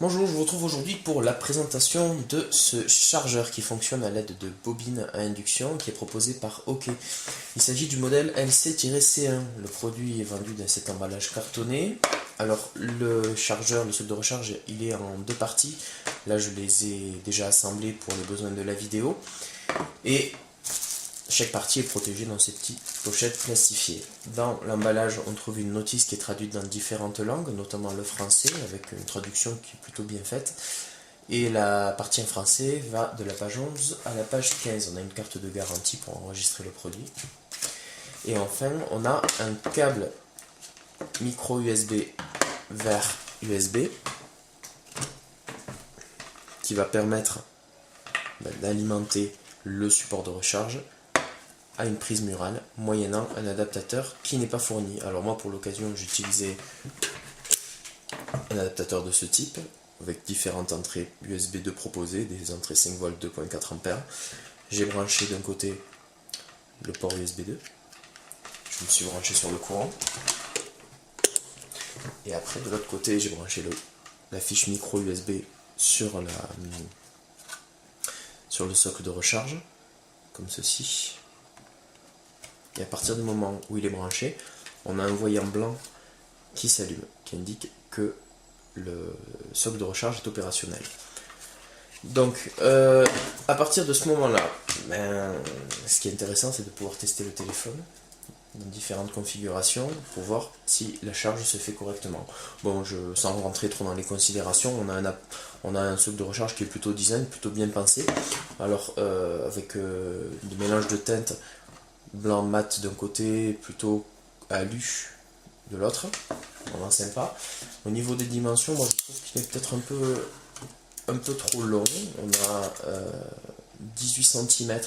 Bonjour, je vous retrouve aujourd'hui pour la présentation de ce chargeur qui fonctionne à l'aide de bobines à induction qui est proposé par OK. Il s'agit du modèle LC-C1. Le produit est vendu dans cet emballage cartonné. Alors le chargeur, le socle de recharge, il est en deux parties. Là je les ai déjà assemblés pour les besoins de la vidéo. Et chaque partie est protégée dans ces petites pochettes plastifiées. Dans l'emballage, on trouve une notice qui est traduite dans différentes langues, notamment le français, avec une traduction qui est plutôt bien faite. Et la partie en français va de la page 11 à la page 15. On a une carte de garantie pour enregistrer le produit. Et enfin, on a un câble micro USB vers USB qui va permettre d'alimenter le support de recharge à une prise murale moyennant un adaptateur qui n'est pas fourni. Alors moi pour l'occasion j'utilisais un adaptateur de ce type avec différentes entrées USB 2 proposées, des entrées 5 volts 2.4 A. J'ai branché d'un côté le port USB 2, je me suis branché sur le courant et après de l'autre côté j'ai branché la fiche micro USB sur le socle de recharge comme ceci. Et à partir du moment où il est branché, on a un voyant blanc qui s'allume, qui indique que le socle de recharge est opérationnel. Donc, à partir de ce moment-là, ce qui est intéressant, c'est de pouvoir tester le téléphone dans différentes configurations pour voir si la charge se fait correctement. Bon, sans rentrer trop dans les considérations, on a un socle de recharge qui est plutôt design, plutôt bien pensé. Alors, avec des mélanges de teintes blanc mat d'un côté, plutôt alu de l'autre, vraiment sympa. Au niveau des dimensions, moi je trouve qu'il est peut-être un peu trop long. On a 18 cm,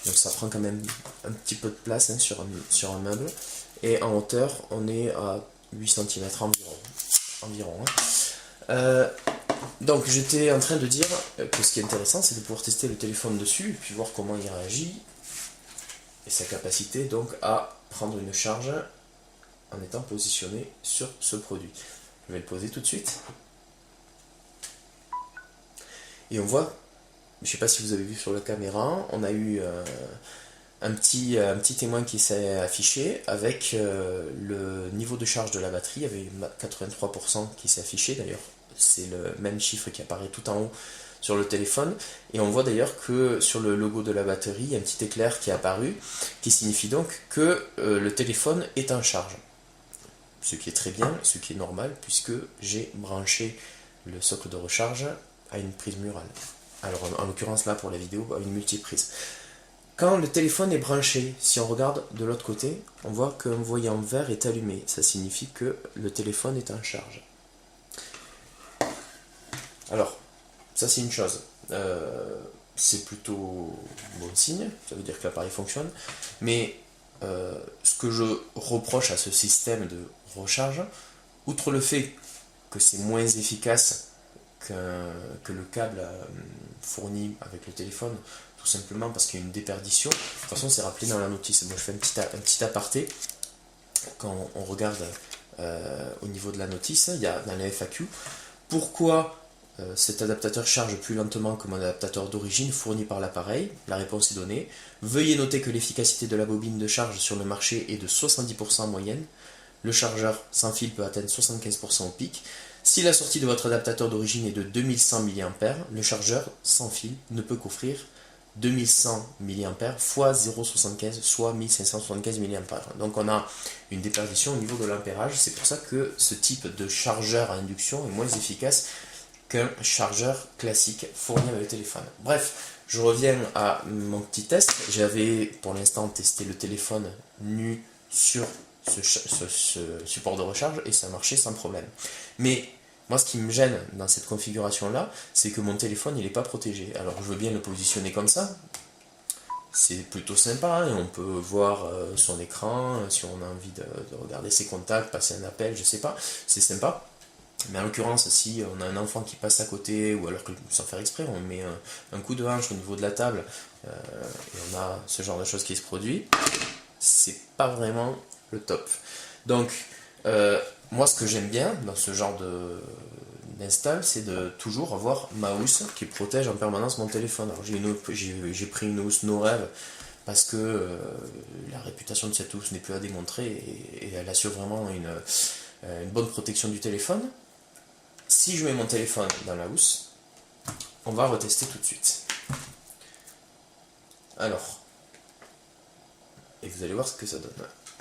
donc ça prend quand même un petit peu de place sur un meuble. Et en hauteur, on est à 8 cm environ. Donc j'étais en train de dire que ce qui est intéressant, c'est de pouvoir tester le téléphone dessus et puis voir comment il réagit et sa capacité donc à prendre une charge en étant positionné sur ce produit. Je vais le poser tout de suite. Et on voit, je ne sais pas si vous avez vu sur la caméra, on a eu un petit témoin qui s'est affiché avec le niveau de charge de la batterie. Il y avait 83% qui s'est affiché, d'ailleurs c'est le même chiffre qui apparaît tout en haut sur le téléphone, et on voit d'ailleurs que sur le logo de la batterie, il y a un petit éclair qui est apparu, qui signifie donc que le téléphone est en charge. Ce qui est très bien, ce qui est normal, puisque j'ai branché le socle de recharge à une prise murale. Alors en l'occurrence là pour la vidéo, à une multiprise. Quand le téléphone est branché, si on regarde de l'autre côté, on voit qu'un voyant vert est allumé. Ça signifie que le téléphone est en charge. Alors, ça c'est une chose, c'est plutôt bon signe, ça veut dire que l'appareil fonctionne, mais ce que je reproche à ce système de recharge, outre le fait que c'est moins efficace que le câble fourni avec le téléphone, tout simplement parce qu'il y a une déperdition. De toute façon c'est rappelé dans la notice. Moi je fais un petit aparté, quand on regarde au niveau de la notice, il y a dans la FAQ, pourquoi cet adaptateur charge plus lentement que mon adaptateur d'origine fourni par l'appareil. La réponse est donnée. Veuillez noter que l'efficacité de la bobine de charge sur le marché est de 70% en moyenne. Le chargeur sans fil peut atteindre 75% au pic. Si la sortie de votre adaptateur d'origine est de 2100 mA, le chargeur sans fil ne peut qu'offrir 2100 mA fois 0,75, soit 1575 mA. Donc on a une déperdition au niveau de l'ampérage. C'est pour ça que ce type de chargeur à induction est moins efficace qu'un chargeur classique fourni avec le téléphone. Bref, je reviens à mon petit test. J'avais pour l'instant testé le téléphone nu sur ce support de recharge et ça marchait sans problème. Mais moi, ce qui me gêne dans cette configuration-là, c'est que mon téléphone, il n'est pas protégé. Alors, je veux bien le positionner comme ça. C'est plutôt sympa, hein. On peut voir son écran, si on a envie de regarder ses contacts, passer un appel, je sais pas. C'est sympa. Mais en l'occurrence, si on a un enfant qui passe à côté, ou alors que sans faire exprès, on met un coup de hanche au niveau de la table, et on a ce genre de choses qui se produit, c'est pas vraiment le top. Donc, moi ce que j'aime bien dans ce genre install, c'est de toujours avoir ma housse qui protège en permanence mon téléphone. Alors j'ai pris une housse No Rêve parce que la réputation de cette housse n'est plus à démontrer et elle assure vraiment une bonne protection du téléphone. Si je mets mon téléphone dans la housse, on va retester tout de suite. Alors, et vous allez voir ce que ça donne.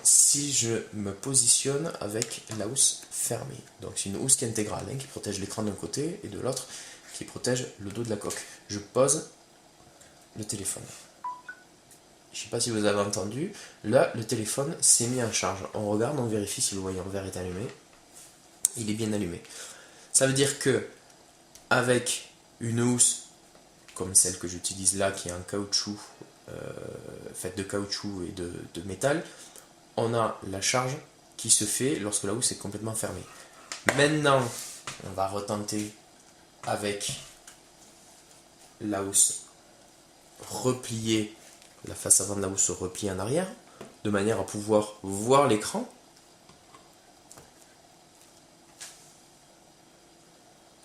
Si je me positionne avec la housse fermée, donc c'est une housse qui est intégrale, qui protège l'écran d'un côté et de l'autre qui protège le dos de la coque. Je pose le téléphone. Je ne sais pas si vous avez entendu, là le téléphone s'est mis en charge. On regarde, on vérifie si le voyant vert est allumé. Il est bien allumé. Ça veut dire que avec une housse comme celle que j'utilise là, qui est en caoutchouc, faite de caoutchouc et de métal, on a la charge qui se fait lorsque la housse est complètement fermée. Maintenant, on va retenter avec la housse repliée, la face avant de la housse repliée en arrière, de manière à pouvoir voir l'écran.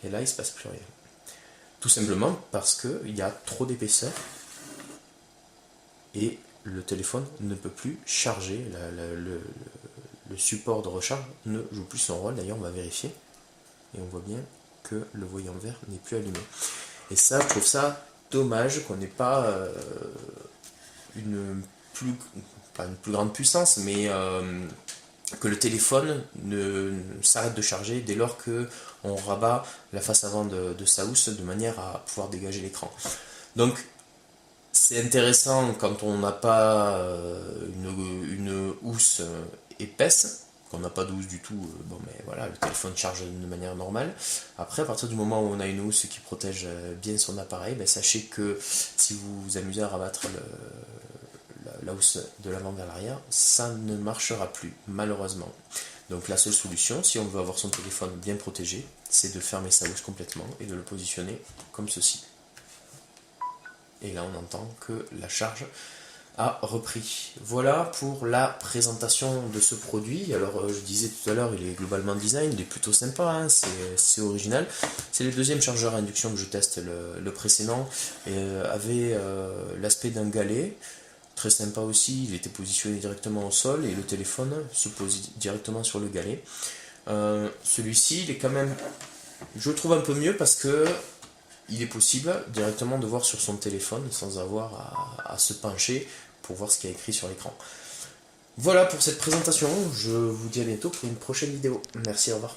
Et là, il ne se passe plus rien. Tout simplement parce qu'il y a trop d'épaisseur et le téléphone ne peut plus charger, le support de recharge ne joue plus son rôle. D'ailleurs, on va vérifier et on voit bien que le voyant vert n'est plus allumé. Et ça, je trouve ça dommage qu'on n'ait pas pas une plus grande puissance, mais que le téléphone ne s'arrête de charger dès lors qu'on rabat la face avant de sa housse de manière à pouvoir dégager l'écran. Donc c'est intéressant quand on n'a pas une housse épaisse, qu'on n'a pas de housse du tout, bon mais voilà, le téléphone charge de manière normale. Après, à partir du moment où on a une housse qui protège bien son appareil, sachez que si vous vous amusez à rabattre la housse de l'avant vers l'arrière, ça ne marchera plus, malheureusement. Donc la seule solution, si on veut avoir son téléphone bien protégé, c'est de fermer sa housse complètement et de le positionner comme ceci. Et là on entend que la charge a repris. Voilà pour la présentation de ce produit. Alors je disais tout à l'heure, il est globalement design, il est plutôt sympa, hein, c'est original. C'est le deuxième chargeur à induction que je teste. Le précédent avait l'aspect d'un galet. Très sympa aussi, il était positionné directement au sol et le téléphone se pose directement sur le galet. Celui-ci, il est quand même, je le trouve un peu mieux parce que il est possible directement de voir sur son téléphone sans avoir à se pencher pour voir ce qu'il y a écrit sur l'écran. Voilà pour cette présentation, je vous dis à bientôt pour une prochaine vidéo. Merci, au revoir.